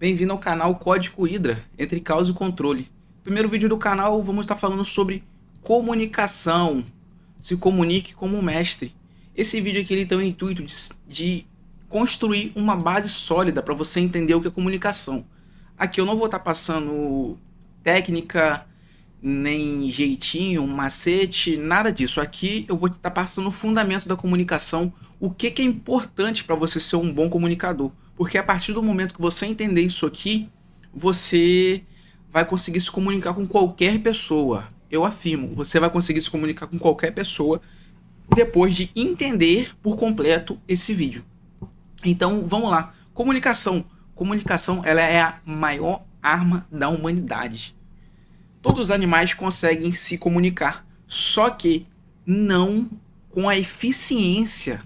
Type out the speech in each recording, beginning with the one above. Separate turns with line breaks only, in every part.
Bem-vindo ao canal Código Hydra, entre caos e controle. Primeiro vídeo do canal, vamos estar falando sobre comunicação. Se comunique como um mestre. Esse vídeo aqui ele tem o intuito de construir uma base sólida para você entender o que é comunicação. Aqui eu não vou estar passando técnica, nem jeitinho, macete, nada disso. Aqui eu vou estar passando o fundamento da comunicação, o que é importante para você ser um bom comunicador. Porque a partir do momento que você entender isso aqui, você vai conseguir se comunicar com qualquer pessoa. Eu afirmo, você vai conseguir se comunicar com qualquer pessoa depois de entender por completo esse vídeo. Então, vamos lá. Comunicação. Comunicação, ela é a maior arma da humanidade. Todos os animais conseguem se comunicar, só que não com a eficiência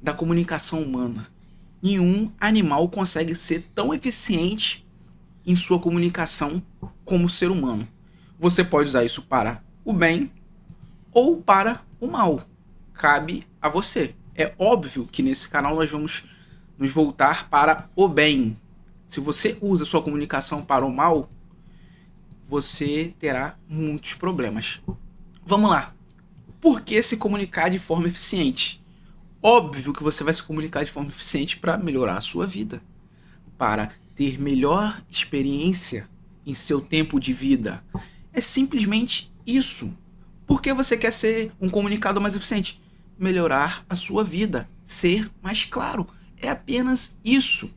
da comunicação humana. Nenhum animal consegue ser tão eficiente em sua comunicação como o ser humano. Você pode usar isso para o bem ou para o mal. Cabe a você. É óbvio que nesse canal nós vamos nos voltar para o bem. Se você usa sua comunicação para o mal, você terá muitos problemas. Vamos lá. Por que se comunicar de forma eficiente? Óbvio que você vai se comunicar de forma eficiente para melhorar a sua vida, para ter melhor experiência em seu tempo de vida. É simplesmente isso. Por que você quer ser um comunicador mais eficiente? Melhorar a sua vida, ser mais claro. É apenas isso.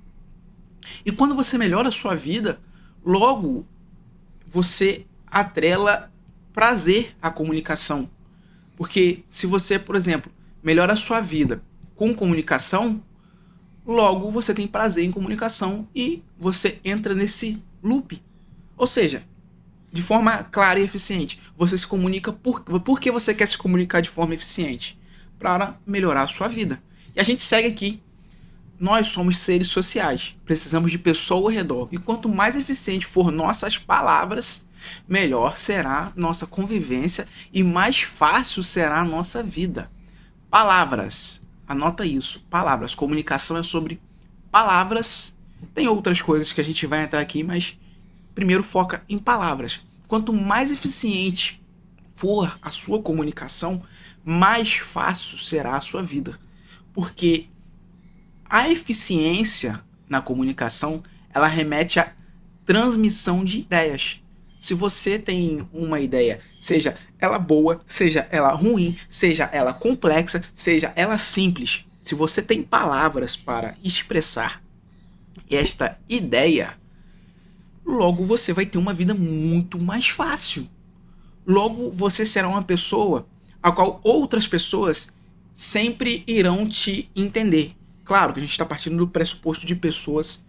E quando você melhora a sua vida, logo você atrela prazer à comunicação. Porque se você, por exemplo, melhora a sua vida com comunicação, logo você tem prazer em comunicação e você entra nesse loop. Ou seja, de forma clara e eficiente, você se comunica por que você quer se comunicar de forma eficiente? Para melhorar a sua vida. E a gente segue aqui. Nós somos seres sociais, precisamos de pessoa ao redor. E quanto mais eficiente for nossas palavras, melhor será nossa convivência e mais fácil será a nossa vida. Palavras, anota isso, palavras. Comunicação é sobre palavras. Tem outras coisas que a gente vai entrar aqui, mas primeiro foca em palavras. Quanto mais eficiente for a sua comunicação, mais fácil será a sua vida. Porque a eficiência na comunicação, ela remete à transmissão de ideias. Se você tem uma ideia, seja ela boa, seja ela ruim, seja ela complexa, seja ela simples, se você tem palavras para expressar esta ideia, logo você vai ter uma vida muito mais fácil. Logo você será uma pessoa a qual outras pessoas sempre irão te entender. Claro que a gente está partindo do pressuposto de pessoas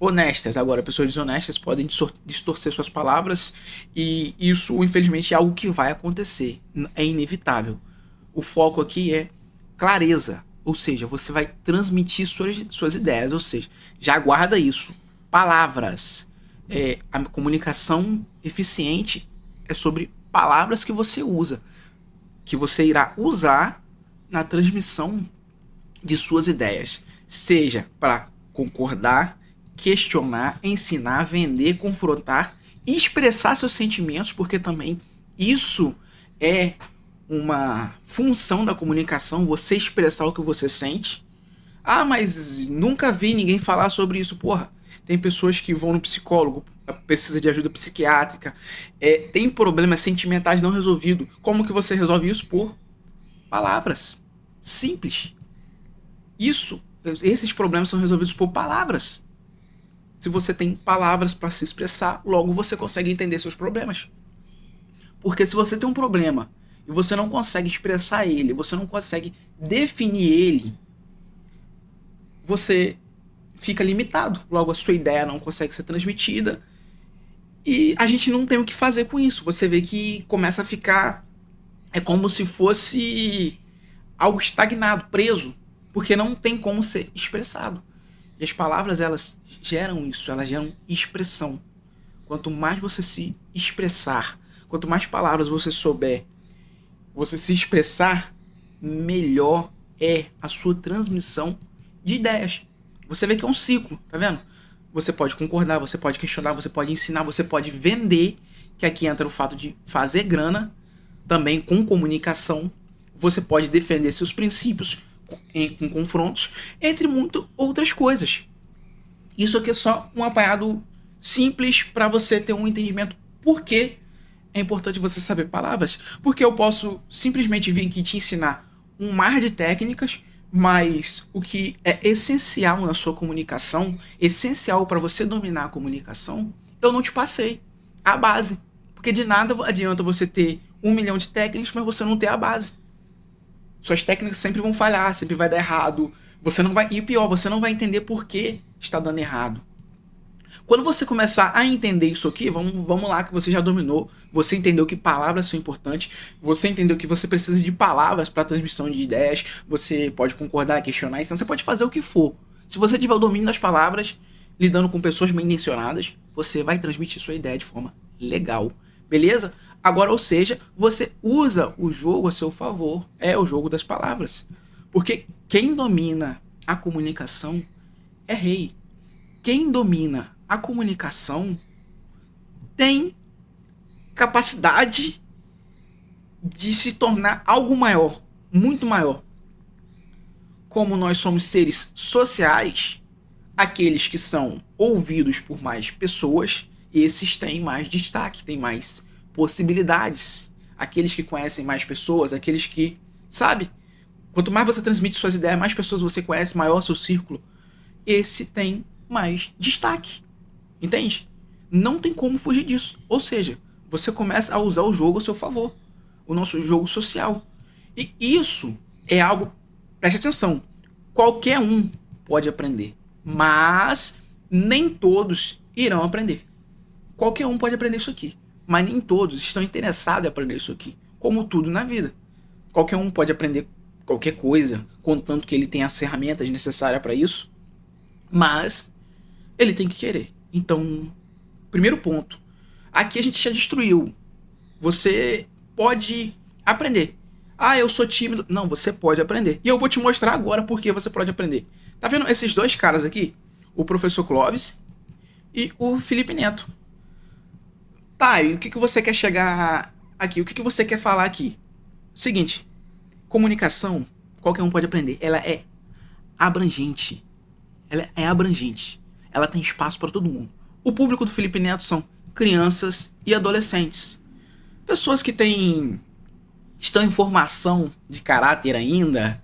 honestas. Agora, pessoas desonestas podem distorcer suas palavras e isso, infelizmente, é algo que vai acontecer. É inevitável. O foco aqui é clareza, ou seja, você vai transmitir suas ideias, ou seja, já guarda isso. Palavras. A comunicação eficiente é sobre palavras que você usa, que você irá usar na transmissão de suas ideias, seja para concordar, questionar, ensinar, vender, confrontar, expressar seus sentimentos, porque também isso é uma função da comunicação, você expressar o que você sente. Ah, mas nunca vi ninguém falar sobre isso. Porra, tem pessoas que vão no psicólogo, precisa de ajuda psiquiátrica, tem problemas sentimentais não resolvidos. Como que você resolve isso? Por palavras. Simples. Esses problemas são resolvidos por palavras. Se você tem palavras para se expressar, logo você consegue entender seus problemas. Porque se você tem um problema e você não consegue expressar ele, você não consegue definir ele, você fica limitado. Logo a sua ideia não consegue ser transmitida e a gente não tem o que fazer com isso. Você vê que começa a ficar... É como se fosse algo estagnado, preso, porque não tem como ser expressado. E as palavras, elas geram isso, elas geram expressão. Quanto mais você se expressar, quanto mais palavras você souber, você se expressar, melhor é a sua transmissão de ideias. Você vê que é um ciclo, tá vendo? Você pode concordar, você pode questionar, você pode ensinar, você pode vender, que aqui entra o fato de fazer grana, também com comunicação. Você pode defender seus princípios com confrontos, entre muitas outras coisas. Isso aqui é só um apanhado simples para você ter um entendimento por que é importante você saber palavras, porque eu posso simplesmente vir aqui te ensinar um mar de técnicas, mas o que é essencial na sua comunicação, essencial para você dominar a comunicação, eu não te passei. A base. Porque de nada adianta você ter 1 milhão de técnicas, mas você não ter a base. Suas técnicas sempre vão falhar, sempre vai dar errado. Você não vai. E o pior, você não vai entender por que está dando errado. Quando você começar a entender isso aqui, vamos lá que você já dominou, você entendeu que palavras são importantes, você entendeu que você precisa de palavras para transmissão de ideias, você pode concordar, questionar, então você pode fazer o que for. Se você tiver o domínio das palavras, lidando com pessoas bem intencionadas, você vai transmitir sua ideia de forma legal, beleza? Agora, ou seja, você usa o jogo a seu favor, é o jogo das palavras. Porque quem domina a comunicação é rei. Quem domina a comunicação tem capacidade de se tornar algo maior, muito maior. Como nós somos seres sociais, aqueles que são ouvidos por mais pessoas, esses têm mais destaque, têm mais possibilidades. Aqueles que conhecem mais pessoas, aqueles que, sabe? Quanto mais você transmite suas ideias, mais pessoas você conhece, maior seu círculo. Esse tem mais destaque. Entende? Não tem como fugir disso. Ou seja, você começa a usar o jogo a seu favor. O nosso jogo social. E isso é algo... Preste atenção. Qualquer um pode aprender. Mas nem todos irão aprender. Qualquer um pode aprender isso aqui. Mas nem todos estão interessados em aprender isso aqui. Como tudo na vida. Qualquer um pode aprender qualquer coisa, contanto que ele tenha as ferramentas necessárias para isso. Mas ele tem que querer. Então, primeiro ponto. Aqui a gente já destruiu. Você pode aprender. Ah, eu sou tímido. Não, você pode aprender. E eu vou te mostrar agora por que você pode aprender. Tá vendo esses dois caras aqui? O professor Clóvis e o Felipe Neto. Tá, e o que você quer chegar aqui? O que você quer falar aqui? Seguinte, comunicação, qualquer um pode aprender. Ela é abrangente. Ela é abrangente. Ela tem espaço para todo mundo. O público do Felipe Neto são crianças e adolescentes. Pessoas que estão em formação de caráter ainda,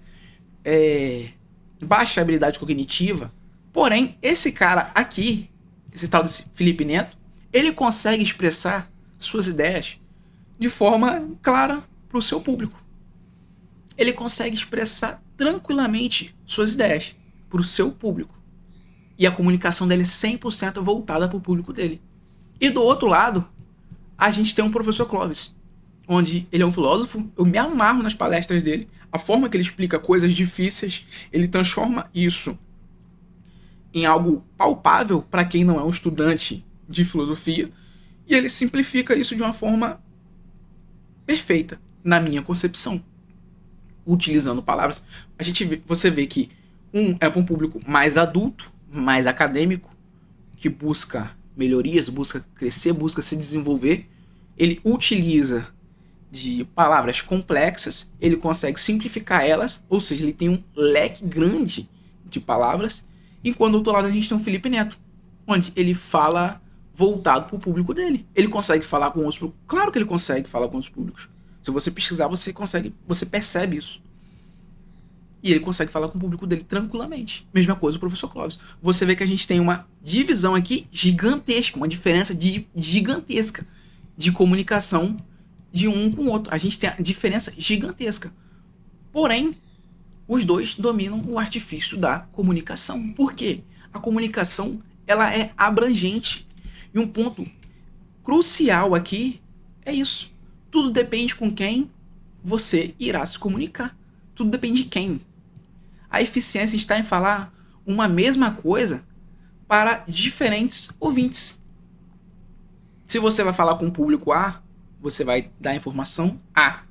baixa habilidade cognitiva. Porém, esse cara aqui, esse tal desse Felipe Neto, ele consegue expressar suas ideias de forma clara para o seu público. Ele consegue expressar tranquilamente suas ideias para o seu público. E a comunicação dele é 100% voltada para o público dele. E do outro lado, a gente tem um professor Clóvis, onde ele é um filósofo, eu me amarro nas palestras dele, a forma que ele explica coisas difíceis, ele transforma isso em algo palpável para quem não é um estudante de filosofia, e ele simplifica isso de uma forma perfeita, na minha concepção. Utilizando palavras, você vê que é para um público mais adulto, mais acadêmico, que busca melhorias, busca crescer, busca se desenvolver. Ele utiliza de palavras complexas, ele consegue simplificar elas, ou seja, ele tem um leque grande de palavras, enquanto do outro lado a gente tem um Felipe Neto, onde ele fala voltado para o público dele. Ele consegue falar com outros públicos. Claro que ele consegue falar com outros públicos. Se você pesquisar, você percebe isso. E ele consegue falar com o público dele tranquilamente. Mesma coisa o professor Clóvis. Você vê que a gente tem uma divisão aqui gigantesca, uma diferença gigantesca de comunicação de um com o outro. A gente tem a diferença gigantesca. Porém, os dois dominam o artifício da comunicação. Por quê? A comunicação, ela é abrangente. E um ponto crucial aqui é isso. Tudo depende com quem você irá se comunicar. Tudo depende de quem. A eficiência está em falar uma mesma coisa para diferentes ouvintes. Se você vai falar com o público A, você vai dar a informação A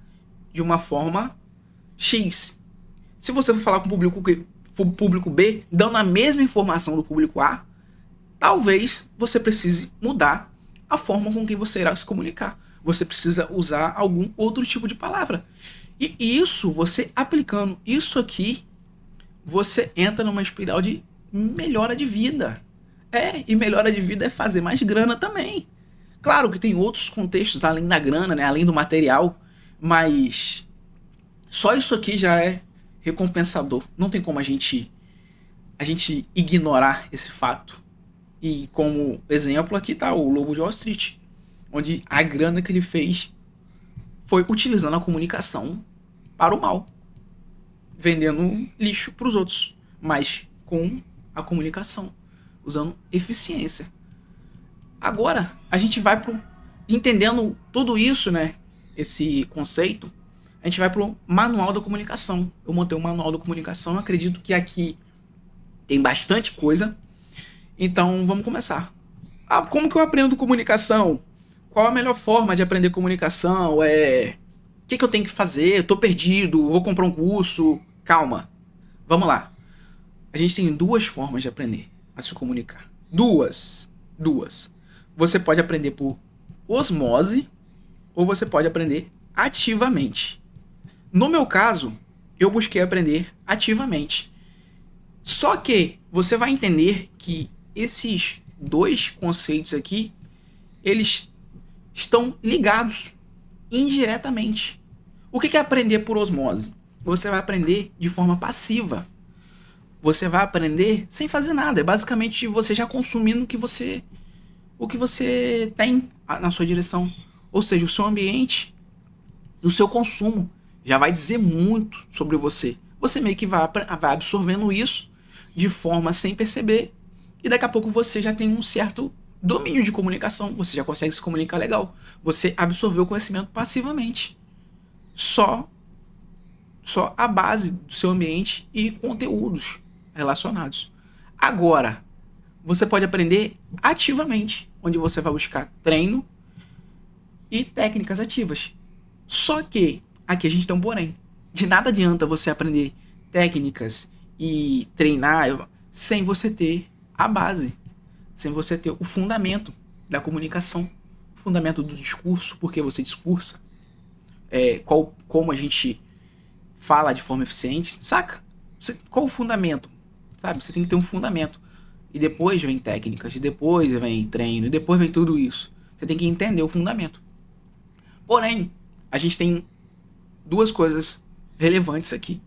de uma forma X. Se você for falar com o público B, dando a mesma informação do público A, talvez você precise mudar a forma com que você irá se comunicar. Você precisa usar algum outro tipo de palavra. E isso, você aplicando isso aqui, você entra numa espiral de melhora de vida. E melhora de vida é fazer mais grana também. Claro que tem outros contextos além da grana, né? Além do material, mas só isso aqui já é recompensador. Não tem como a gente ignorar esse fato. E como exemplo aqui tá o Lobo de Wall Street, onde a grana que ele fez foi utilizando a comunicação para o mal, vendendo lixo para os outros, mas com a comunicação, usando eficiência. Agora a gente vai pro, entendendo tudo isso, né? Esse conceito, a gente vai pro manual da comunicação. Eu montei um manual da comunicação, acredito que aqui tem bastante coisa. Então vamos começar. Como que eu aprendo comunicação? Qual a melhor forma de aprender comunicação? O que eu tenho que fazer? Eu tô perdido, vou comprar um curso. Calma, vamos lá. A gente tem duas formas de aprender a se comunicar. Duas. Você pode aprender por osmose ou você pode aprender ativamente. No meu caso, eu busquei aprender ativamente. Só que você vai entender que esses dois conceitos aqui, eles estão ligados indiretamente. O que é aprender por osmose? Você vai aprender de forma passiva. Você vai aprender sem fazer nada. É basicamente você já consumindo o que você tem na sua direção. Ou seja, o seu ambiente, o seu consumo já vai dizer muito sobre você. Você meio que vai absorvendo isso de forma sem perceber. E daqui a pouco você já tem um certo domínio de comunicação. Você já consegue se comunicar legal. Você absorveu o conhecimento passivamente. Só a base do seu ambiente e conteúdos relacionados. Agora, você pode aprender ativamente, onde você vai buscar treino e técnicas ativas. Só que aqui a gente tem um porém. De nada adianta você aprender técnicas e treinar sem você ter a base, sem você ter o fundamento da comunicação, o fundamento do discurso, porque você discursa, como a gente fala de forma eficiente, saca? Qual o fundamento? Sabe? Você tem que ter um fundamento. E depois vem técnicas, e depois vem treino, e depois vem tudo isso. Você tem que entender o fundamento. Porém, a gente tem duas coisas relevantes aqui.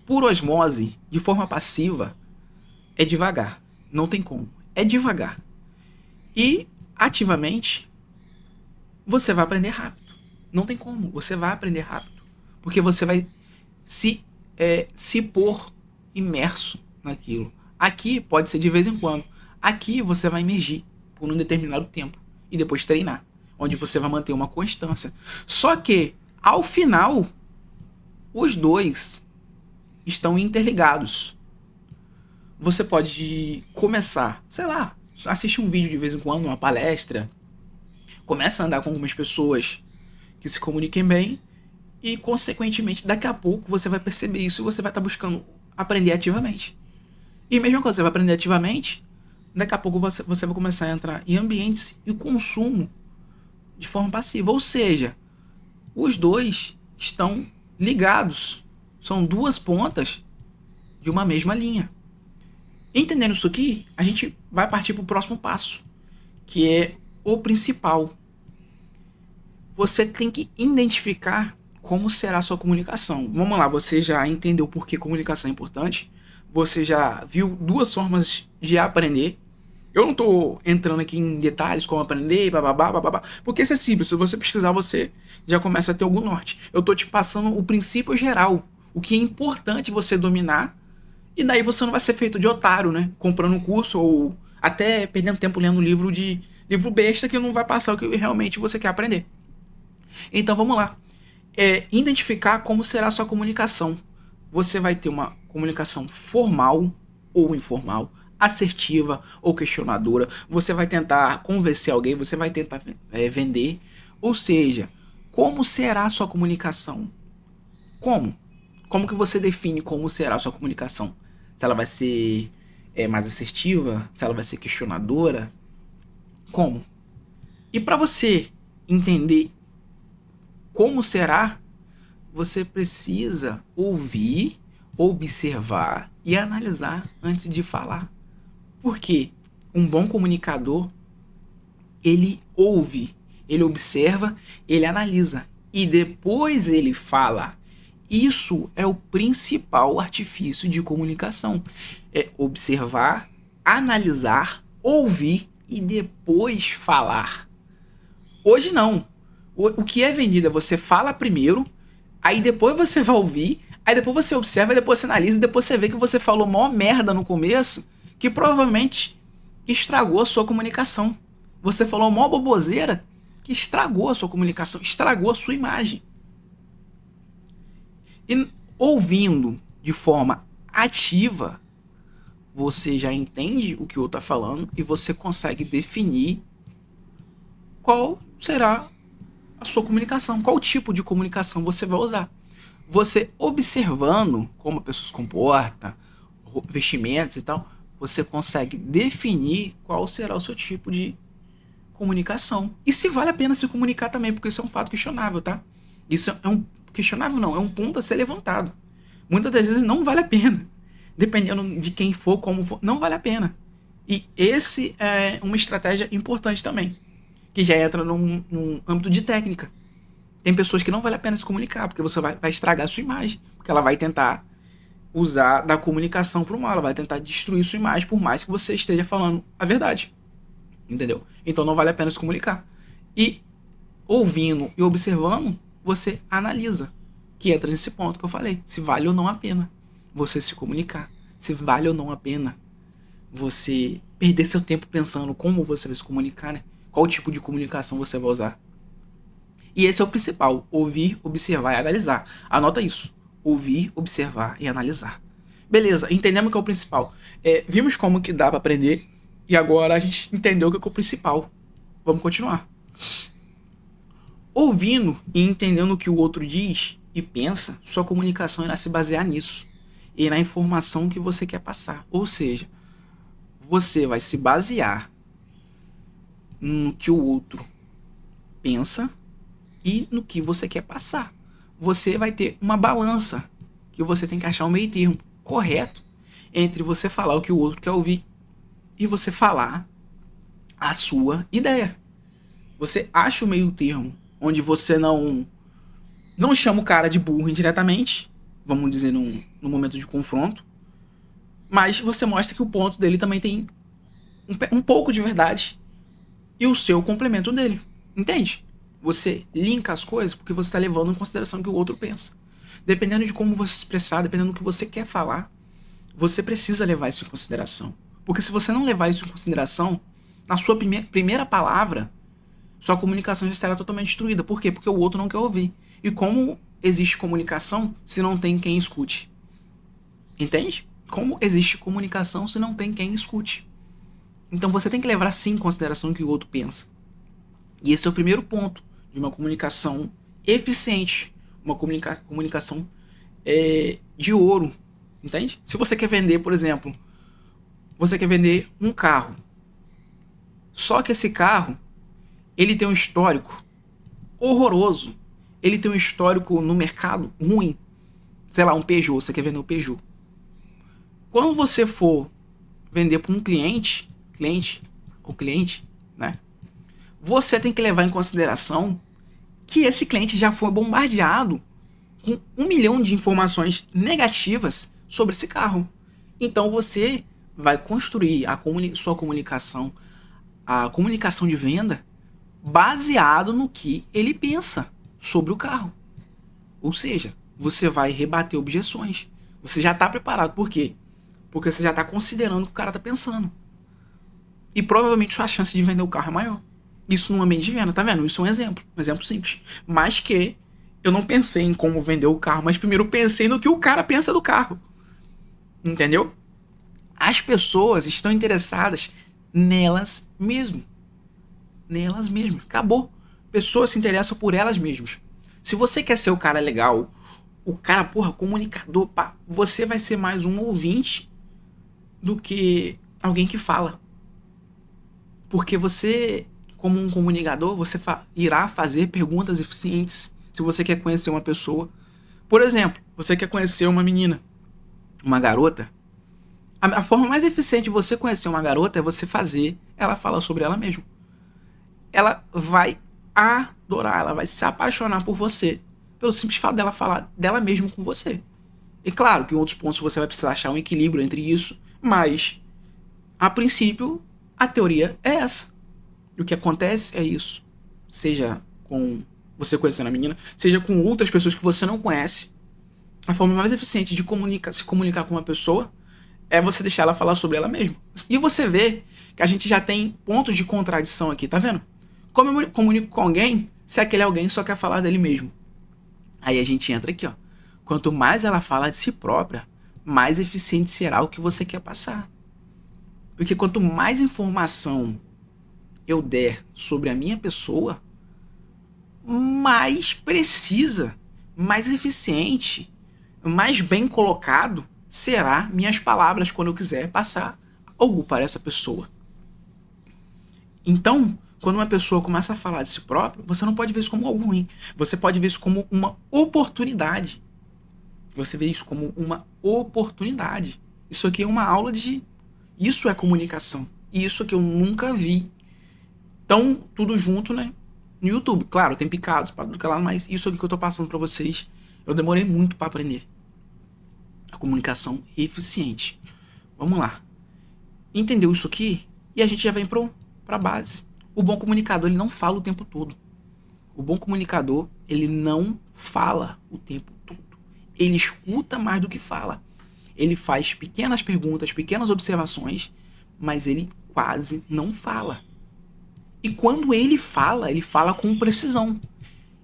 Por osmose, de forma passiva, é devagar. Não tem como. É devagar. E ativamente, você vai aprender rápido. Não tem como. Você vai aprender rápido. Porque você vai se pôr imerso naquilo. Aqui pode ser de vez em quando. Aqui você vai emergir por um determinado tempo. E depois treinar. Onde você vai manter uma constância. Só que, ao final, os dois estão interligados. Você pode começar, sei lá, assistir um vídeo de vez em quando, uma palestra. Começa a andar com algumas pessoas que se comuniquem bem. E, consequentemente, daqui a pouco você vai perceber isso e você vai estar buscando aprender ativamente. E mesmo quando você vai aprender ativamente, daqui a pouco você vai começar a entrar em ambientes e consumo de forma passiva. Ou seja, os dois estão ligados. São duas pontas de uma mesma linha. Entendendo isso aqui, a gente vai partir para o próximo passo, que é o principal. Você tem que identificar como será a sua comunicação. Vamos lá, você já entendeu por que comunicação é importante. Você já viu duas formas de aprender. Eu não estou entrando aqui em detalhes como aprender, bababá, porque isso é simples. Se você pesquisar, você já começa a ter algum norte. Eu estou te passando o princípio geral, o que é importante você dominar, e daí você não vai ser feito de otário, né? Comprando um curso ou até perdendo tempo lendo livro besta que não vai passar o que realmente você quer aprender. Então vamos lá. Identificar como será a sua comunicação. Você vai ter uma comunicação formal ou informal, assertiva ou questionadora. Você vai tentar convencer alguém, você vai tentar vender. Ou seja, como será a sua comunicação? Como? Como que você define como será a sua comunicação? Se ela vai ser mais assertiva, se ela vai ser questionadora, como? E para você entender como será, você precisa ouvir, observar e analisar antes de falar. Porque um bom comunicador, ele ouve, ele observa, ele analisa e depois ele fala. Isso é o principal artifício de comunicação. É observar, analisar, ouvir e depois falar. Hoje não. O que é vendido é você fala primeiro, aí depois você vai ouvir, aí depois você observa, aí depois você analisa, e depois você vê que você falou mó merda no começo, que provavelmente estragou a sua comunicação. Você falou mó boboseira que estragou a sua comunicação, estragou a sua imagem. E ouvindo de forma ativa, você já entende o que o outro está falando e você consegue definir qual será a sua comunicação, qual tipo de comunicação você vai usar. Você observando como a pessoa se comporta, vestimentos e tal, você consegue definir qual será o seu tipo de comunicação. E se vale a pena se comunicar também, porque isso é um fato questionável, tá? Isso é um questionável não, é um ponto a ser levantado. Muitas das vezes não vale a pena. Dependendo de quem for, como for, não vale a pena. E esse é uma estratégia importante também, que já entra num âmbito de técnica. Tem pessoas que não vale a pena se comunicar, porque você vai estragar a sua imagem, porque ela vai tentar usar da comunicação para o mal, ela vai tentar destruir sua imagem, por mais que você esteja falando a verdade. Entendeu? Então não vale a pena se comunicar. E ouvindo e observando, você analisa, que entra nesse ponto que eu falei, se vale ou não a pena você se comunicar, se vale ou não a pena você perder seu tempo pensando como você vai se comunicar, né? Qual tipo de comunicação você vai usar. E esse é o principal, ouvir, observar e analisar. Anota isso, ouvir, observar e analisar. Beleza, entendemos que é o principal. Vimos como que dá para aprender e agora a gente entendeu o que é o principal. Vamos continuar. Ouvindo e entendendo o que o outro diz e pensa, sua comunicação irá se basear nisso e na informação que você quer passar. Ou seja, você vai se basear no que o outro pensa e no que você quer passar. Você vai ter uma balança que você tem que achar um meio termo correto entre você falar o que o outro quer ouvir e você falar a sua ideia. Você acha o meio termo onde você não chama o cara de burro indiretamente, vamos dizer num momento de confronto, mas você mostra que o ponto dele também tem um pouco de verdade e o seu complemento dele, entende? Você linka as coisas porque você está levando em consideração o que o outro pensa. Dependendo de como você se expressar, dependendo do que você quer falar, você precisa levar isso em consideração. Porque se você não levar isso em consideração, na sua primeira palavra, sua comunicação já estará totalmente destruída. Por quê? Porque o outro não quer ouvir. E como existe comunicação se não tem quem escute? Entende? Como existe comunicação se não tem quem escute? Então você tem que levar sim em consideração o que o outro pensa. E esse é o primeiro ponto de uma comunicação eficiente, uma comunicação de ouro, entende? Se você quer vender, por exemplo, você quer vender um carro, só que esse carro, ele tem um histórico horroroso, ele tem um histórico no mercado ruim, sei lá, um Peugeot, você quer vender um Peugeot. Quando você for vender para um cliente, né? Você tem que levar em consideração que esse cliente já foi bombardeado com 1 milhão de informações negativas sobre esse carro. Então você vai construir sua comunicação, a comunicação de venda, baseado no que ele pensa sobre o carro. Ou seja, você vai rebater objeções. Você já está preparado. Por quê? Porque você já está considerando o que o cara está pensando. E provavelmente sua chance de vender o carro é maior. Isso num ambiente de venda, tá vendo? Isso é um exemplo simples. Mas que eu não pensei em como vender o carro, mas primeiro pensei no que o cara pensa do carro. Entendeu? As pessoas estão interessadas nelas mesmas. Nelas mesmas. Acabou. Pessoas se interessam por elas mesmas. Se você quer ser o cara legal, o cara, comunicador, você vai ser mais um ouvinte do que alguém que fala. Porque você, como um comunicador, você irá fazer perguntas eficientes se você quer conhecer uma pessoa. Por exemplo, você quer conhecer uma menina, uma garota. A forma mais eficiente de você conhecer uma garota é você fazer ela falar sobre ela mesma. Ela vai adorar, ela vai se apaixonar por você, pelo simples fato dela falar dela mesma com você. E claro que em outros pontos você vai precisar achar um equilíbrio entre isso, mas, a princípio, a teoria é essa. E o que acontece é isso. Seja com você conhecendo a menina, seja com outras pessoas que você não conhece. A forma mais eficiente de se comunicar com uma pessoa é você deixar ela falar sobre ela mesma. E você vê que a gente já tem pontos de contradição aqui, tá vendo? Como eu comunico com alguém se aquele alguém só quer falar dele mesmo? Aí a gente entra aqui, ó. Quanto mais ela fala de si própria, mais eficiente será o que você quer passar. Porque quanto mais informação eu der sobre a minha pessoa, mais precisa, mais eficiente, mais bem colocado será minhas palavras quando eu quiser passar algo para essa pessoa. Então, quando uma pessoa começa a falar de si própria, você não pode ver isso como algo ruim. Você pode ver isso como uma oportunidade. Você vê isso como uma oportunidade. Isso aqui é uma aula de... Isso é comunicação. E isso que eu nunca vi. Então, tudo junto, né? No YouTube. Claro, tem picados, para do que lá, mas isso aqui que eu tô passando para vocês, eu demorei muito para aprender. A comunicação eficiente. Vamos lá. Entendeu isso aqui? E a gente já vem pra base. O bom comunicador, ele não fala o tempo todo. O bom comunicador, ele não fala o tempo todo. Ele escuta mais do que fala. Ele faz pequenas perguntas, pequenas observações, mas ele quase não fala. E quando ele fala com precisão.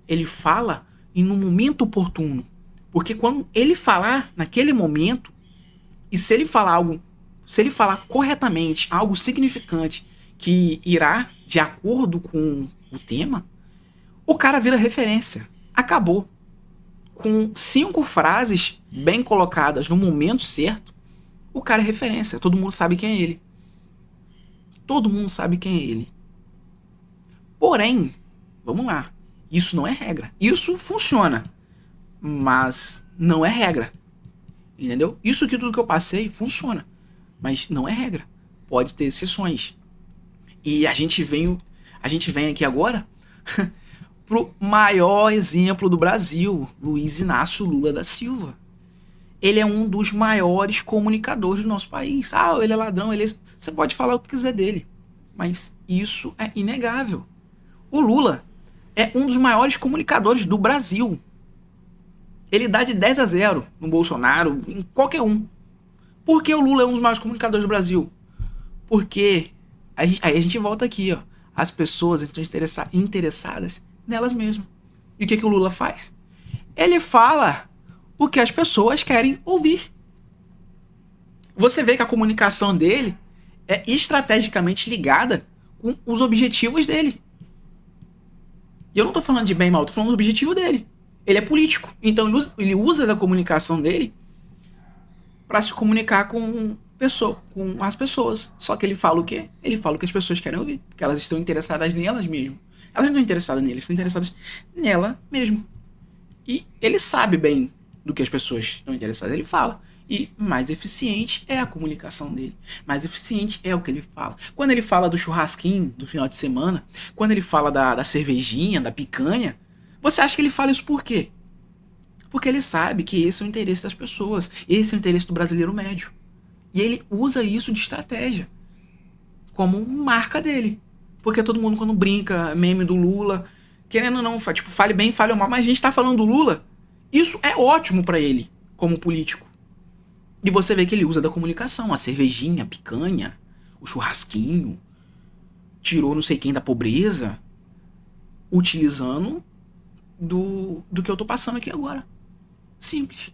Ele fala em um momento oportuno. Porque quando ele falar naquele momento, e se ele falar algo, se ele falar corretamente, algo significante que irá de acordo com o tema, o cara vira referência. Acabou. Com 5 frases bem colocadas no momento certo, o cara é referência. Todo mundo sabe quem é ele. Todo mundo sabe quem é ele. Porém, vamos lá. Isso não é regra. Isso funciona, mas não é regra. Entendeu? Isso aqui tudo que eu passei funciona, mas não é regra. Pode ter exceções. E a gente vem aqui agora pro maior exemplo do Brasil, Luiz Inácio Lula da Silva. Ele é um dos maiores comunicadores do nosso país. Ah, ele é ladrão, ele é... Você pode falar o que quiser dele, mas isso é inegável. O Lula é um dos maiores comunicadores do Brasil. Ele dá de 10-0 no Bolsonaro, em qualquer um. Por que o Lula é um dos maiores comunicadores do Brasil? Porque aí a gente volta aqui, ó. As pessoas estão interessadas nelas mesmas. E o que o Lula faz? Ele fala o que as pessoas querem ouvir. Você vê que a comunicação dele é estrategicamente ligada com os objetivos dele. E eu não tô falando de bem e mal, tô falando do objetivo dele. Ele é político, então ele usa da comunicação dele para se comunicar com as pessoas. Só que ele fala o quê? Ele fala o que as pessoas querem ouvir, porque elas estão interessadas nelas mesmo. Elas não estão interessadas nele, estão interessadas nela mesmo. E ele sabe bem do que as pessoas estão interessadas, ele fala. E mais eficiente é a comunicação dele. Mais eficiente é o que ele fala. Quando ele fala do churrasquinho do final de semana, quando ele fala da cervejinha, da picanha, você acha que ele fala isso por quê? Porque ele sabe que esse é o interesse das pessoas. Esse é o interesse do brasileiro médio. E ele usa isso de estratégia. Como marca dele. Porque todo mundo quando brinca, meme do Lula, querendo ou não, tipo, fale bem, fale mal, mas a gente tá falando do Lula. Isso é ótimo pra ele, como político. E você vê que ele usa da comunicação, a cervejinha, a picanha, o churrasquinho, tirou não sei quem da pobreza, utilizando do que eu tô passando aqui agora. Simples.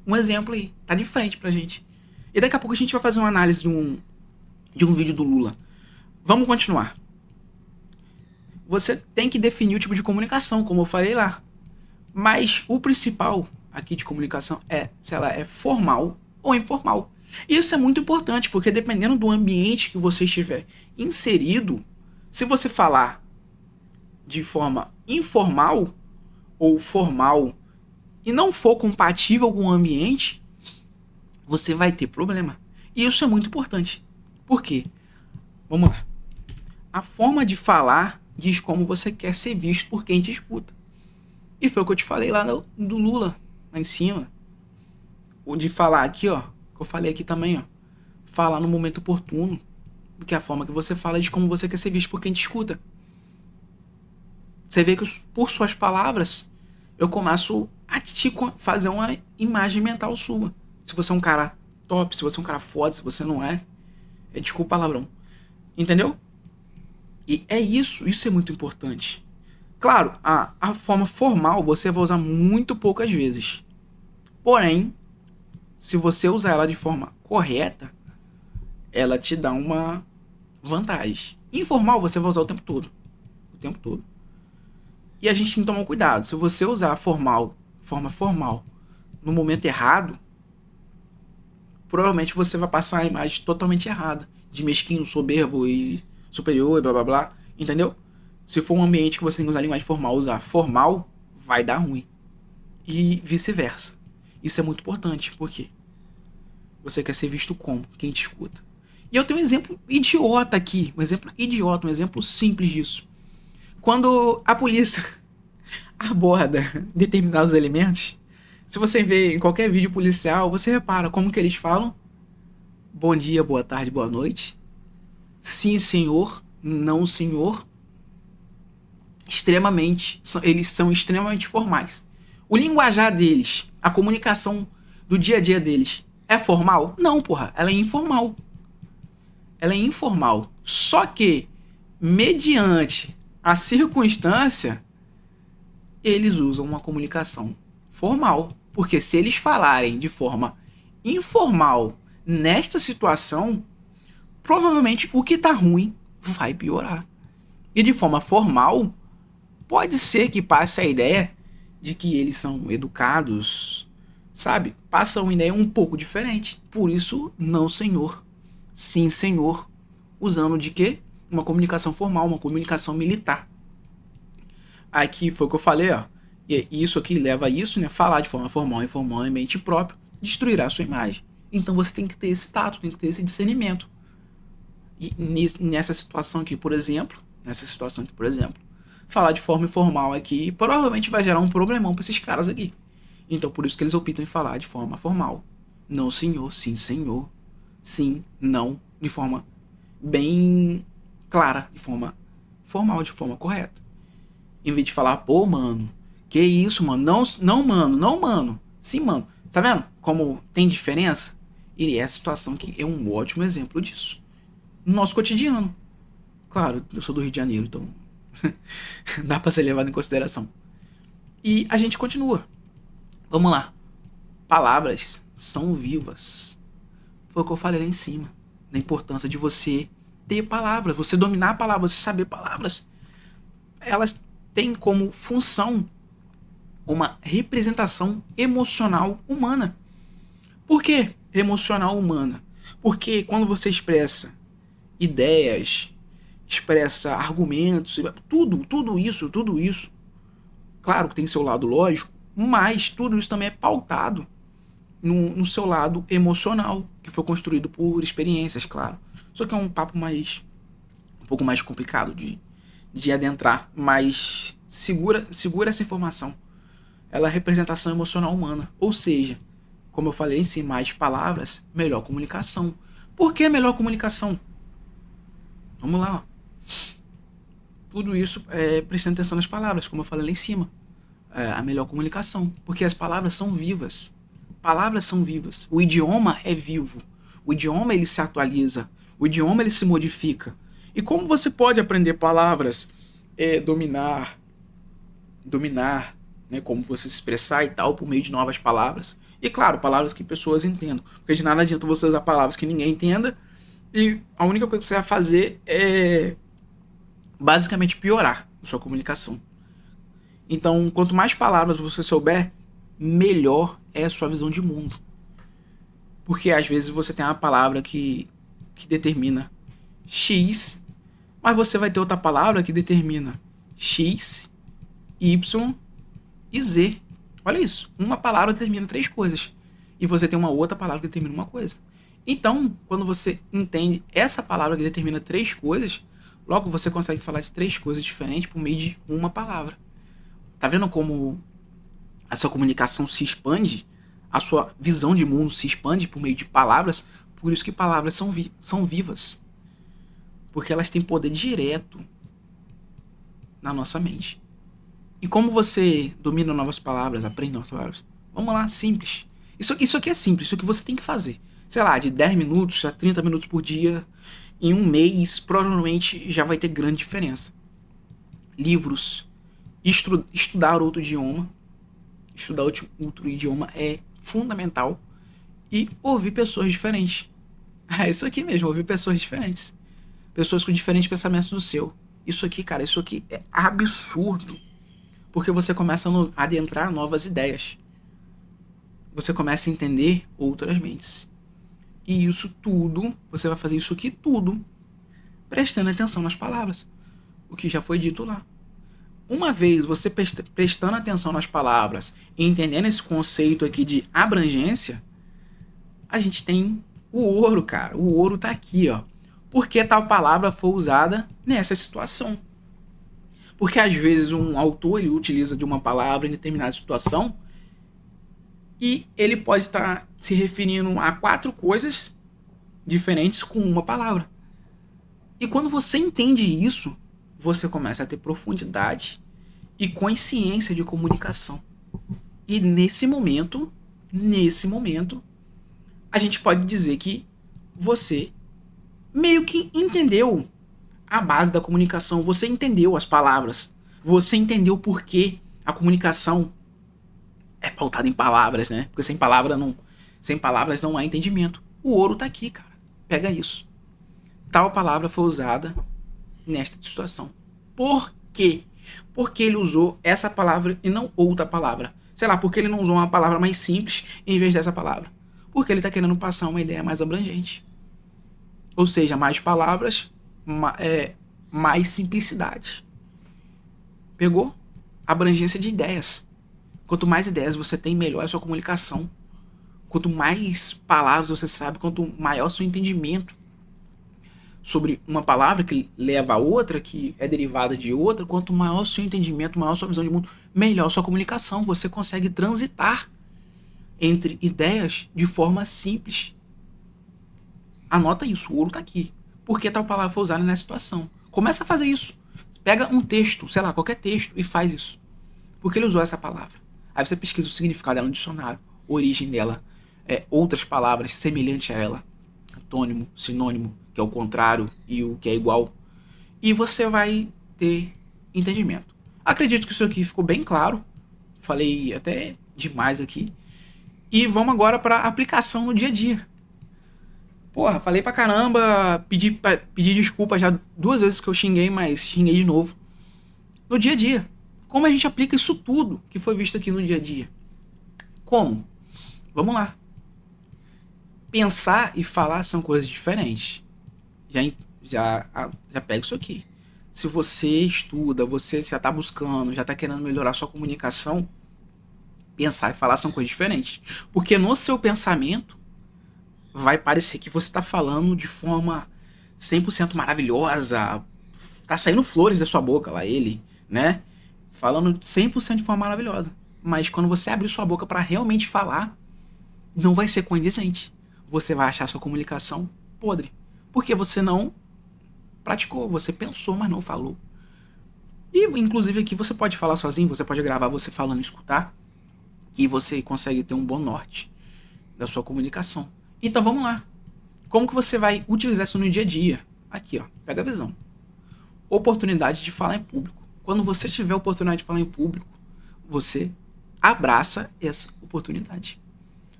Um exemplo aí, tá de frente pra gente. E daqui a pouco a gente vai fazer uma análise de um vídeo do Lula. Vamos continuar. Você tem que definir o tipo de comunicação, como eu falei lá. Mas o principal aqui de comunicação é se ela é formal ou informal. Isso é muito importante, porque dependendo do ambiente que você estiver inserido, se você falar de forma informal ou formal e não for compatível com o ambiente, você vai ter problema. E isso é muito importante. Por quê? Vamos lá. A forma de falar diz como você quer ser visto por quem te escuta. E foi o que eu te falei lá do Lula, lá em cima. O de falar aqui, ó, que eu falei aqui também, ó. Falar no momento oportuno. Porque a forma que você fala diz como você quer ser visto por quem te escuta. Você vê que por suas palavras eu começo a te fazer uma imagem mental sua. Se você é um cara top, se você é um cara foda, se você não é. Desculpa o palavrão. Entendeu? E é isso é muito importante. Claro, a forma formal você vai usar muito poucas vezes. Porém, se você usar ela de forma correta, ela te dá uma vantagem. Informal você vai usar o tempo todo. O tempo todo. E a gente tem que tomar cuidado. Se você usar a forma formal, no momento errado, provavelmente você vai passar a imagem totalmente errada. De mesquinho, soberbo e superior e blá blá blá. Entendeu? Se for um ambiente que você tem que usar a linguagem formal, usar formal, vai dar ruim. E vice-versa. Isso é muito importante. Por quê? Você quer ser visto como? Quem te escuta. E eu tenho um exemplo idiota aqui. Um exemplo idiota, um exemplo simples disso. Quando a polícia aborda determinados elementos, se você vê em qualquer vídeo policial, você repara como que eles falam. Bom dia, boa tarde, boa noite. Sim, senhor. Não, senhor. Eles são extremamente formais. O linguajar deles, a comunicação do dia a dia deles, é formal? Não, porra. Ela é informal. Ela é informal. Só que, mediante a circunstância, eles usam uma comunicação formal. Porque se eles falarem de forma informal nesta situação, provavelmente o que tá ruim vai piorar. E de forma formal, pode ser que passe a ideia de que eles são educados, sabe? Passa uma ideia um pouco diferente. Por isso, não, senhor. Sim, senhor. Usando de quê? Uma comunicação formal, uma comunicação militar. Aqui foi o que eu falei, ó. E isso aqui leva a isso, né? Falar de forma formal e formalmente próprio destruirá a sua imagem. Então você tem que ter esse tato, tem que ter esse discernimento. E nessa situação aqui, por exemplo, falar de forma informal aqui provavelmente vai gerar um problemão para esses caras aqui. Então por isso que eles optam em falar de forma formal. Não, senhor, sim, senhor. Sim, não, de forma bem clara, de forma formal, de forma correta. Em vez de falar, pô, mano, que isso, mano? Não, não, mano, não, mano. Sim, mano. Tá vendo como tem diferença? E essa situação aqui é um ótimo exemplo disso. No nosso cotidiano. Claro, eu sou do Rio de Janeiro, então dá pra ser levado em consideração. E a gente continua. Vamos lá. Palavras são vivas. Foi o que eu falei lá em cima. Da importância de você ter palavras, você dominar palavras, você saber palavras. Elas têm como função uma representação emocional humana. Por que emocional humana? Porque quando você expressa ideias, expressa argumentos, tudo isso, claro que tem seu lado lógico, mas tudo isso também é pautado no seu lado emocional, que foi construído por experiências, claro. Só que é um papo um pouco mais complicado de adentrar, mas segura essa informação. Ela é representação emocional humana, ou seja, como eu falei em si, mais palavras, melhor comunicação. Por que melhor comunicação? Vamos lá, ó. Tudo isso prestando atenção nas palavras, como eu falei lá em cima. A melhor comunicação, porque as palavras são vivas. Palavras são vivas. O idioma é vivo. O idioma ele se atualiza. O idioma ele se modifica. E como você pode aprender palavras, dominar, né, como você se expressar e tal, por meio de novas palavras. E claro, palavras que pessoas entendam. Porque de nada adianta você usar palavras que ninguém entenda e a única coisa que você vai fazer é basicamente piorar a sua comunicação. Então, quanto mais palavras você souber, melhor é a sua visão de mundo. Porque às vezes você tem uma palavra que determina X, mas você vai ter outra palavra que determina X, Y e Z. Olha isso. Uma palavra determina 3 coisas. E você tem uma outra palavra que determina uma coisa. Então, quando você entende essa palavra que determina 3 coisas, logo você consegue falar de 3 coisas diferentes por meio de uma palavra. Tá vendo como a sua comunicação se expande? A sua visão de mundo se expande por meio de palavras? Por isso que palavras são vivas. Porque elas têm poder direto na nossa mente. E como você domina novas palavras, aprende novas palavras? Vamos lá, simples. Isso aqui é simples, isso que você tem que fazer. Sei lá, de 10 minutos a 30 minutos por dia, em um mês, provavelmente já vai ter grande diferença. Livros, estudar outro idioma. Estudar outro idioma é fundamental. E ouvir pessoas diferentes. É isso aqui mesmo, ouvir pessoas diferentes. Pessoas com diferentes pensamentos do seu. Isso aqui, cara, isso aqui é absurdo. Porque você começa a adentrar novas ideias. Você começa a entender outras mentes. E isso tudo, você vai fazer isso aqui tudo prestando atenção nas palavras. O que já foi dito lá. Uma vez você prestando atenção nas palavras e entendendo esse conceito aqui de abrangência, a gente tem o ouro, cara. O ouro tá aqui, ó. Por que tal palavra foi usada nessa situação? Porque às vezes um autor ele utiliza de uma palavra em determinada situação e ele pode estar se referindo a 4 coisas diferentes com uma palavra. E quando você entende isso, você começa a ter profundidade e consciência de comunicação. E nesse momento, a gente pode dizer que você meio que entendeu a base da comunicação, você entendeu as palavras, você entendeu por que a comunicação é pautada em palavras, né? Porque sem palavras não há entendimento. O ouro tá aqui, cara. Pega isso. Tal palavra foi usada nesta situação. Por quê? Porque ele usou essa palavra e não outra palavra. Sei lá, porque ele não usou uma palavra mais simples em vez dessa palavra. Porque ele tá querendo passar uma ideia mais abrangente. Ou seja, mais palavras, mais simplicidade. Pegou? Abrangência de ideias. Quanto mais ideias você tem, melhor é a sua comunicação. Quanto mais palavras você sabe, quanto maior o seu entendimento sobre uma palavra que leva a outra, que é derivada de outra, quanto maior o seu entendimento, maior a sua visão de mundo, melhor a sua comunicação. Você consegue transitar entre ideias de forma simples. Anota isso, o ouro tá aqui. Por que tal palavra foi usada nessa situação? Começa a fazer isso. Pega um texto, sei lá, qualquer texto, e faz isso. Por que ele usou essa palavra? Aí você pesquisa o significado dela no dicionário, a origem dela, outras palavras semelhantes a ela, antônimo, sinônimo, que é o contrário e o que é igual. E você vai ter entendimento. Acredito que isso aqui ficou bem claro. Falei até demais aqui. E vamos agora para a aplicação no dia a dia. Porra, falei pra caramba, pedi desculpa já 2 vezes que eu xinguei, mas xinguei de novo. No dia a dia. Como a gente aplica isso tudo que foi visto aqui no dia a dia? Como? Vamos lá. Pensar e falar são coisas diferentes. Já pega isso aqui. Se você estuda, você já tá buscando, já tá querendo melhorar sua comunicação, pensar e falar são coisas diferentes. Porque no seu pensamento vai parecer que você tá falando de forma 100% maravilhosa. Tá saindo flores da sua boca lá, ele, né? Falando 100% de forma maravilhosa. Mas quando você abrir sua boca para realmente falar, não vai ser condizente. Você vai achar sua comunicação podre. Porque você não praticou, você pensou, mas não falou. E inclusive aqui você pode falar sozinho, você pode gravar você falando e escutar, que você consegue ter um bom norte da sua comunicação. Então vamos lá. Como que você vai utilizar isso no dia a dia? Aqui, ó, pega a visão. Oportunidade de falar em público. Quando você tiver a oportunidade de falar em público, você abraça essa oportunidade.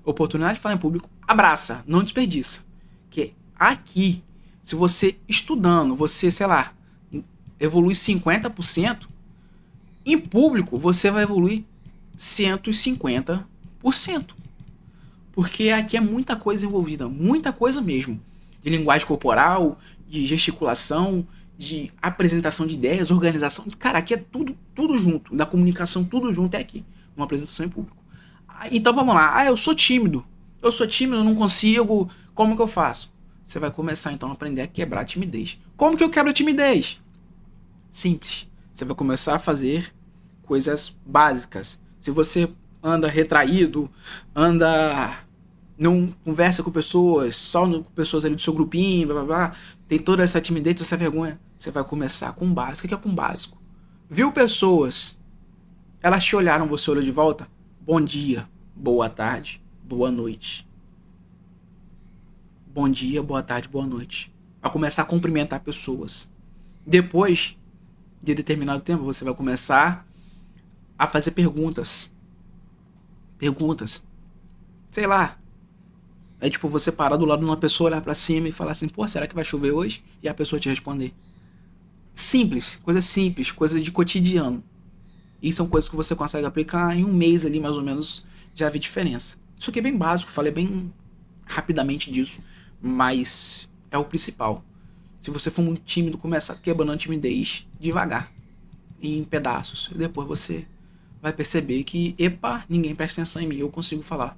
Oportunidade de falar em público, abraça, não desperdiça. Que aqui, se você estudando, você, sei lá, evolui 50%, em público você vai evoluir 150%. Porque aqui é muita coisa envolvida, muita coisa mesmo. De linguagem corporal, de gesticulação, de apresentação de ideias, organização. Cara, aqui é tudo junto. Da comunicação, tudo junto é aqui. Uma apresentação em público. Então vamos lá. Eu sou tímido. Eu não consigo. Como que eu faço? Você vai começar então a aprender a quebrar a timidez. Como que eu quebro a timidez? Simples. Você vai começar a fazer coisas básicas. Se você anda retraído, não conversa com pessoas, só com pessoas ali do seu grupinho, blá blá blá, tem toda essa timidez, toda essa vergonha, você vai começar com o básico. O que é com o básico? Viu pessoas, elas te olharam, você olhou de volta? Bom dia, boa tarde, boa noite. Bom dia, boa tarde, boa noite. Vai começar a cumprimentar pessoas. Depois de determinado tempo, você vai começar a fazer perguntas. Sei lá. É tipo você parar do lado de uma pessoa, olhar pra cima e falar assim, pô, será que vai chover hoje? E a pessoa te responder. Simples, coisa de cotidiano. E são coisas que você consegue aplicar em um mês ali, mais ou menos, já vi diferença. Isso aqui é bem básico, falei bem rapidamente disso, mas é o principal. Se você for muito tímido, começa quebrando a timidez devagar, em pedaços. E depois você vai perceber que, epa, ninguém presta atenção em mim, eu consigo falar.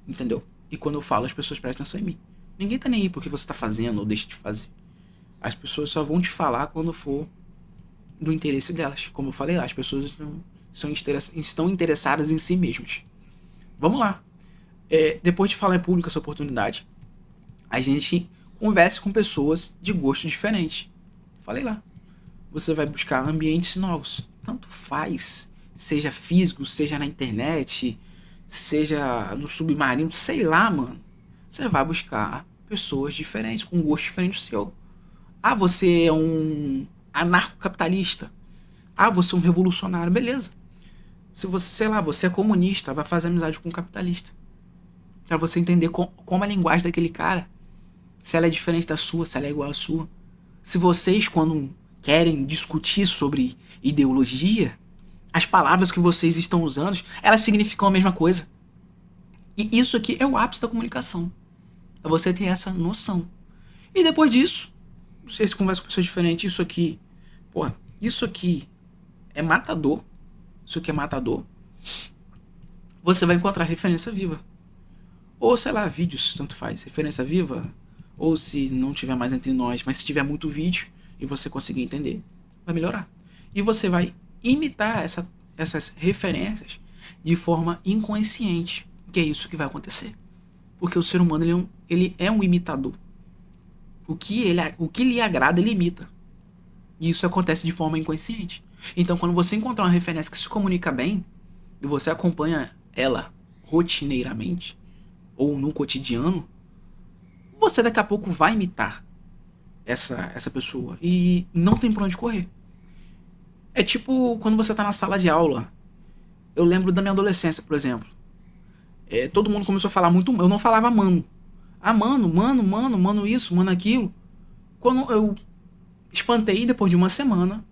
Entendeu? E quando eu falo, as pessoas prestam atenção em mim. Ninguém tá nem aí porque você tá fazendo ou deixa de fazer. As pessoas só vão te falar quando for do interesse delas. Como eu falei lá, as pessoas estão interessadas em si mesmas. Vamos lá. Depois de falar em público essa oportunidade, a gente converse com pessoas de gosto diferente. Falei lá. Você vai buscar ambientes novos. Tanto faz. Seja físico, seja na internet, seja no submarino, sei lá, mano. Você vai buscar pessoas diferentes, com gosto diferente do seu. Você é um anarcocapitalista. Você é um revolucionário. Beleza. Se você, sei lá, você é comunista, vai fazer amizade com um capitalista. Pra você entender como a linguagem daquele cara, se ela é diferente da sua, se ela é igual à sua. Se vocês, quando querem discutir sobre ideologia, as palavras que vocês estão usando, elas significam a mesma coisa. E isso aqui é o ápice da comunicação. É você ter essa noção. E depois disso, vocês conversam com pessoas diferentes, isso aqui é matador. Isso aqui é matador. Você vai encontrar referência viva. Ou, sei lá, vídeos, tanto faz. Referência viva. Ou se não tiver mais entre nós, mas se tiver muito vídeo e você conseguir entender, vai melhorar. E você vai imitar essas referências de forma inconsciente. Que é isso que vai acontecer. Porque o ser humano ele é um imitador. O que lhe agrada, ele imita. E isso acontece de forma inconsciente. Então, quando você encontrar uma referência que se comunica bem, e você acompanha ela rotineiramente, ou no cotidiano, você daqui a pouco vai imitar essa pessoa. E não tem pra onde correr. É tipo quando você tá na sala de aula. Eu lembro da minha adolescência, por exemplo. Todo mundo começou a falar muito. Eu não falava mano. Mano isso, mano aquilo. Quando eu espantei, depois de uma semana,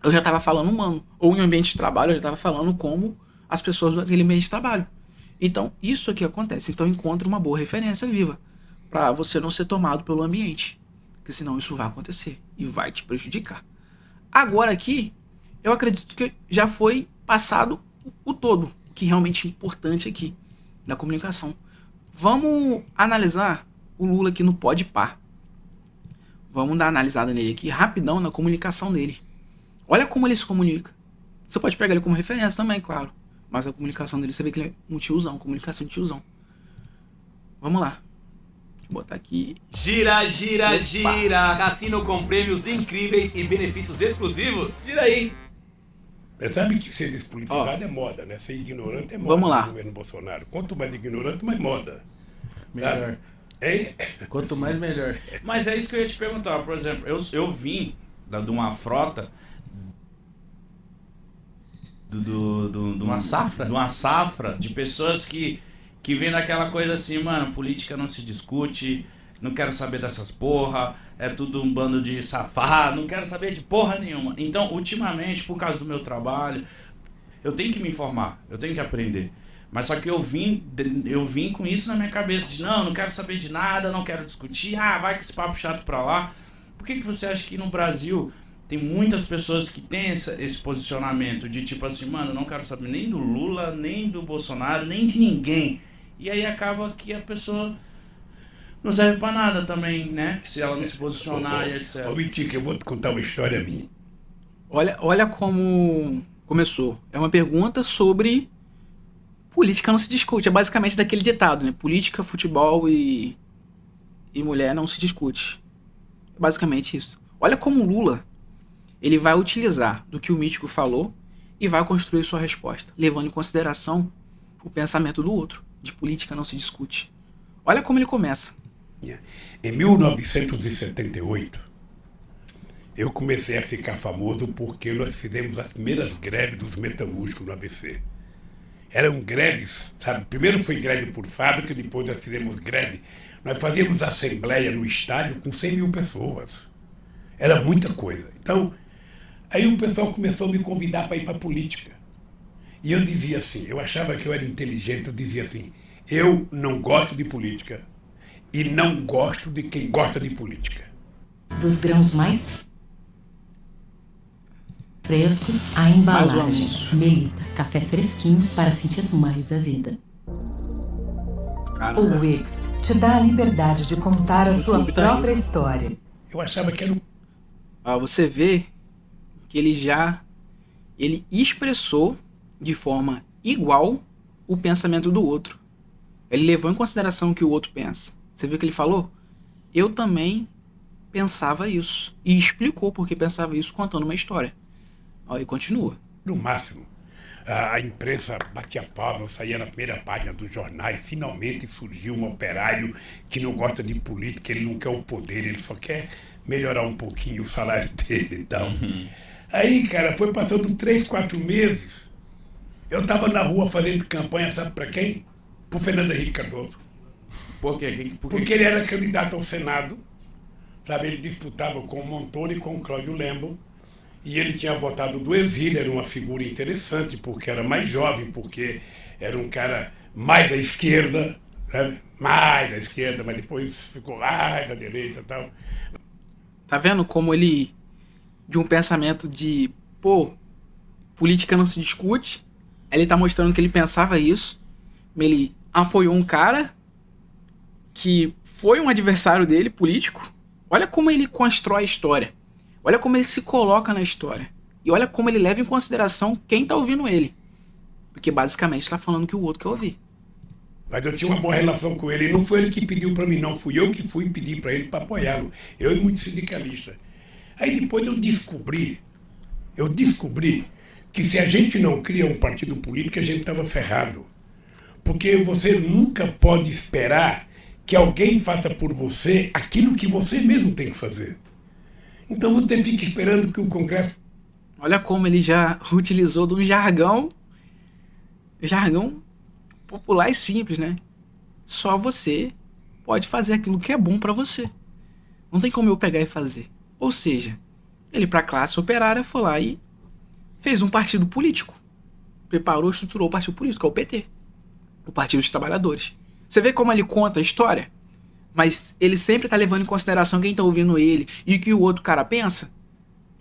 eu já tava falando mano. Ou em ambiente de trabalho, eu já tava falando como as pessoas daquele ambiente de trabalho. Então, isso aqui acontece. Então, encontre uma boa referência viva. Pra você não ser tomado pelo ambiente. Porque senão isso vai acontecer. E vai te prejudicar. Agora aqui, eu acredito que já foi passado o todo. O que realmente é importante aqui. Da comunicação. Vamos analisar o Lula aqui no Podpah. Vamos dar uma analisada nele aqui, rapidão, na comunicação dele. Olha como ele se comunica. Você pode pegar ele como referência também, claro. Mas a comunicação dele, você vê que ele é um tiozão, comunicação de tiozão. Vamos lá. Deixa eu botar aqui.
Gira. Cassino com prêmios incríveis e benefícios exclusivos.
Gira aí.
Você sabe que ser despolitizado é moda, né? Ser ignorante é moda.
Vamos lá.
No governo Bolsonaro. Quanto mais ignorante, mais moda.
Melhor. Quanto mais, melhor.
Mas é isso que eu ia te perguntar. Por exemplo, eu vim de uma frota
Uma safra?
De uma safra de pessoas que vem daquela coisa assim, mano, política não se discute, não quero saber dessas porra, é tudo um bando de safado, não quero saber de porra nenhuma. Então, ultimamente, por causa do meu trabalho, eu tenho que me informar, eu tenho que aprender. Mas só que eu vim com isso na minha cabeça, de não quero saber de nada, não quero discutir, vai com esse papo chato pra lá. Por que você acha que no Brasil tem muitas pessoas que têm esse posicionamento de tipo assim, mano, eu não quero saber nem do Lula, nem do Bolsonaro, nem de ninguém. E aí acaba que a pessoa não serve pra nada também, né? Se ela não se posicionar e etc.
Ô, Vitica, eu vou te contar uma história minha.
Olha como começou. É uma pergunta sobre política não se discute. É basicamente daquele ditado, né? Política, futebol e mulher não se discute. É basicamente isso. Olha como o Lula, ele vai utilizar do que o Mítico falou e vai construir sua resposta, levando em consideração o pensamento do outro. De política não se discute. Olha como ele começa.
Em 1978, eu comecei a ficar famoso porque nós fizemos as primeiras greves dos metalúrgicos no ABC. Eram greves, sabe? Primeiro foi greve por fábrica, depois nós fizemos greve. Nós fazíamos assembleia no estádio com 100 mil pessoas. Era muita coisa. Então, aí o pessoal começou a me convidar para ir para a política. E eu dizia assim, eu achava que eu era inteligente, eu dizia assim, eu não gosto de política e não gosto de quem gosta de política.
Dos grãos mais frescos, a embalagem. Melita, café fresquinho para sentir mais a vida.
Caramba.
O Wix te dá a liberdade de contar a sua própria história.
Eu achava que era
Você vê que ele expressou de forma igual o pensamento do outro. Ele levou em consideração o que o outro pensa. Você viu o que ele falou? Eu também pensava isso. E explicou por que pensava isso, contando uma história. E continua.
no máximo. A imprensa batia palma, eu saía na primeira página dos jornais, finalmente surgiu um operário que não gosta de política, ele não quer o poder, ele só quer melhorar um pouquinho o salário dele e tal. Aí, cara, foi passando 3, 4 meses, eu estava na rua fazendo campanha, sabe para quem? Pro Fernando Henrique Cardoso.
Por quê?
Porque ele era candidato ao Senado, sabe? Ele disputava com o Montoro e com o Cláudio Lembo, e ele tinha votado do exílio, era uma figura interessante, porque era mais jovem, porque era um cara mais à esquerda, sabe? Mais à esquerda, mas depois ficou mais à direita e tal.
Tá vendo como ele, de um pensamento de, política não se discute, ele tá mostrando que ele pensava isso, ele apoiou um cara que foi um adversário dele, político. Olha como ele constrói a história. Olha como ele se coloca na história. E olha como ele leva em consideração quem tá ouvindo ele. Porque basicamente tá falando que o outro quer ouvir.
Mas eu tinha uma boa relação com ele. E não foi ele que pediu para mim, não. Fui eu que fui pedir para ele para apoiá-lo. Eu e muito sindicalista. Aí depois eu descobri que se a gente não cria um partido político, a gente estava ferrado. Porque você nunca pode esperar que alguém faça por você aquilo que você mesmo tem que fazer. Então você fica esperando que o Congresso...
Olha como ele já utilizou de um jargão popular e simples, né? Só você pode fazer aquilo que é bom pra você. Não tem como eu pegar e fazer. Ou seja, ele pra classe operária foi lá e fez um partido político. Preparou, estruturou o partido político, que é o PT. O Partido dos Trabalhadores. Você vê como ele conta a história? Mas ele sempre tá levando em consideração quem tá ouvindo ele e o que o outro cara pensa.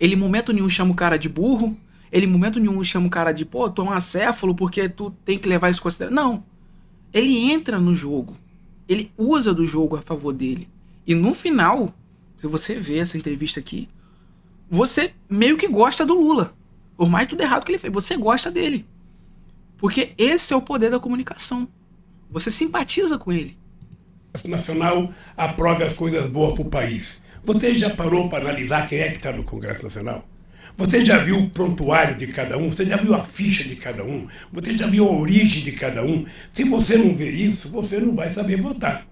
Ele em momento nenhum chama o cara de burro. Ele em momento nenhum chama o cara de, tu é um acéfalo porque tu tem que levar isso em consideração. Não. Ele entra no jogo. Ele usa do jogo a favor dele. E no final, se você vê essa entrevista aqui, você meio que gosta do Lula. Por mais tudo errado que ele fez, você gosta dele. Porque esse é o poder da comunicação. Você simpatiza com ele.
Nacional aprove as coisas boas para o país. Você já parou para analisar quem é que está no Congresso Nacional? Você já viu o prontuário de cada um? Você já viu a ficha de cada um? Você já viu a origem de cada um? Se você não vê isso, você não vai saber votar.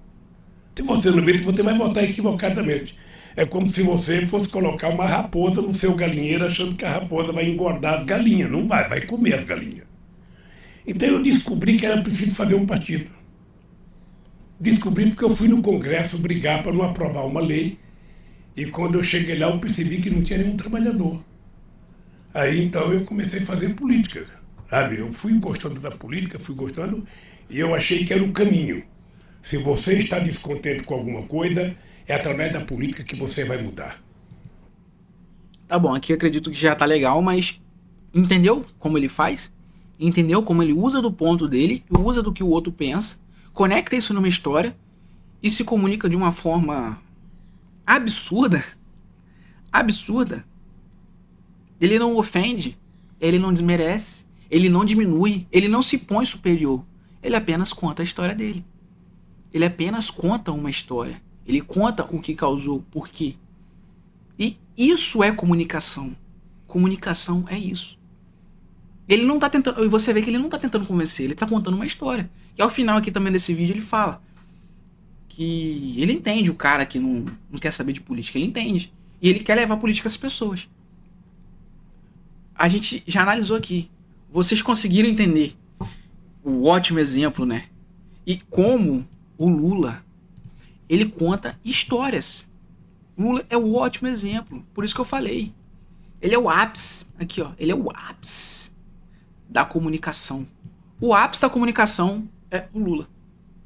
Se você não vê, você vai votar equivocadamente. É como se você fosse colocar uma raposa no seu galinheiro achando que a raposa vai engordar as galinhas. Não vai, vai comer as galinhas. Então eu descobri que era preciso fazer um partido. Descobri porque eu fui no Congresso brigar para não aprovar uma lei e quando eu cheguei lá eu percebi que não tinha nenhum trabalhador. Aí então eu comecei a fazer política. Sabe? Eu fui gostando da política, fui gostando, e eu achei que era o caminho. Se você está descontente com alguma coisa, é através da política que você vai mudar.
Tá bom, aqui eu acredito que já tá legal, mas entendeu como ele faz? Entendeu como ele usa do ponto dele, usa do que o outro pensa, conecta isso numa história e se comunica de uma forma absurda. Absurda. Ele não ofende, ele não desmerece, ele não diminui, ele não se põe superior. Ele apenas conta a história dele. Ele apenas conta uma história. Ele conta o que causou, por quê. E isso é comunicação. Comunicação é isso. Ele não tá tentando... E você vê que ele não tá tentando convencer, ele tá contando uma história. E ao final aqui também desse vídeo ele fala que ele entende o cara que não quer saber de política. Ele entende. E ele quer levar a política às pessoas. A gente já analisou aqui. Vocês conseguiram entender o ótimo exemplo, né? E como o Lula, ele conta histórias. O Lula é o ótimo exemplo. Por isso que eu falei. Ele é o ápice. Aqui, ó. Ele é o ápice da comunicação. O ápice da comunicação é o Lula.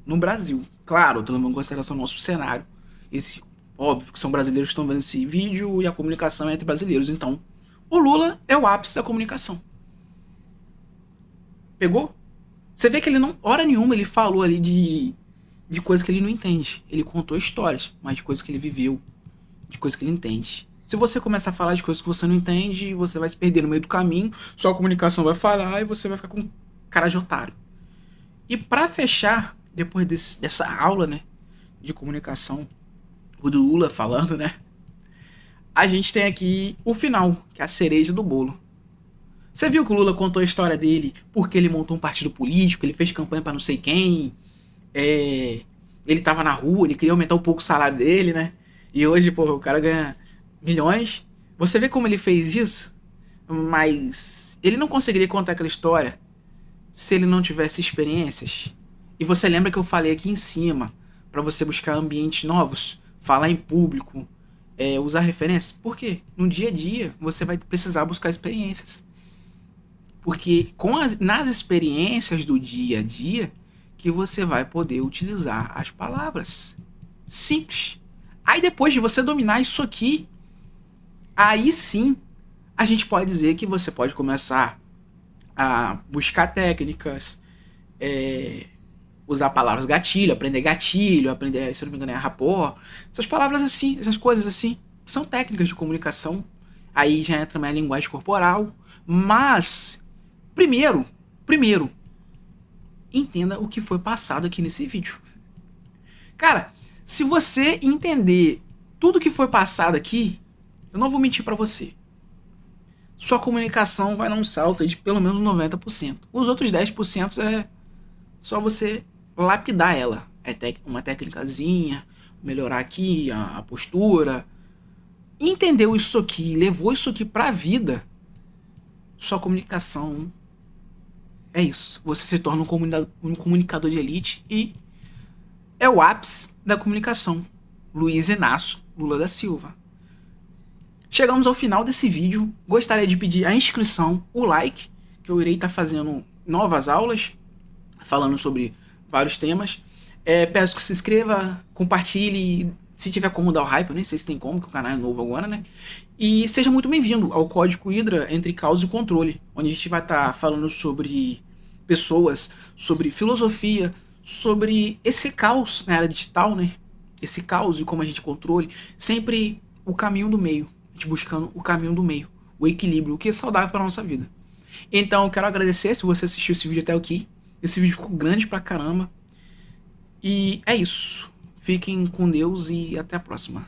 No Brasil. Claro, tomando em consideração o nosso cenário. Óbvio que são brasileiros que estão vendo esse vídeo e a comunicação é entre brasileiros. Então, o Lula é o ápice da comunicação. Pegou? Você vê que ele não... Hora nenhuma ele falou ali de coisa que ele não entende. Ele contou histórias, mas de coisas que ele viveu. De coisas que ele entende. Se você começar a falar de coisas que você não entende, você vai se perder no meio do caminho, sua comunicação vai falhar e você vai ficar com cara de otário. E pra fechar, depois dessa aula, né, de comunicação, o do Lula falando, né, a gente tem aqui o final, que é a cereja do bolo. Você viu que o Lula contou a história dele, porque ele montou um partido político, ele fez campanha pra não sei quem, ele tava na rua, ele queria aumentar um pouco o salário dele, né, e hoje, pô, o cara ganha milhões. Você vê como ele fez isso? Mas ele não conseguiria contar aquela história se ele não tivesse experiências. E você lembra que eu falei aqui em cima, pra você buscar ambientes novos, falar em público, usar referências? Por quê? No dia a dia você vai precisar buscar experiências. Porque nas experiências do dia a dia que você vai poder utilizar as palavras. Simples. Aí depois de você dominar isso aqui, aí sim a gente pode dizer que você pode começar a buscar técnicas, usar palavras gatilho, aprender, se eu não me engano, é rapport. Essas palavras assim, essas coisas assim, são técnicas de comunicação. Aí já entra mais a linguagem corporal. Mas, primeiro, entenda o que foi passado aqui nesse vídeo. Cara, se você entender tudo que foi passado aqui, eu não vou mentir pra você. Sua comunicação vai dar um salto de pelo menos 90%. Os outros 10% é só você lapidar ela. É uma técnicazinha, melhorar aqui a postura. Entendeu isso aqui, levou isso aqui pra vida, sua comunicação é isso. Você se torna um comunicador de elite e é o ápice da comunicação. Luiz Inácio Lula da Silva. Chegamos ao final desse vídeo. Gostaria de pedir a inscrição, o like, que eu irei estar fazendo novas aulas, falando sobre vários temas. Peço que se inscreva, compartilhe, se tiver como dar o hype, eu nem sei se tem como, que o canal é novo agora, né? E seja muito bem-vindo ao Código Hydra Entre Caos e Controle, onde a gente vai estar falando sobre pessoas, sobre filosofia, sobre esse caos na era digital, né? Esse caos e como a gente controle, sempre o caminho do meio, a gente buscando o caminho do meio, o equilíbrio, o que é saudável para a nossa vida. Então eu quero agradecer se você assistiu esse vídeo até aqui. Esse vídeo ficou grande pra caramba. E é isso. Fiquem com Deus e até a próxima.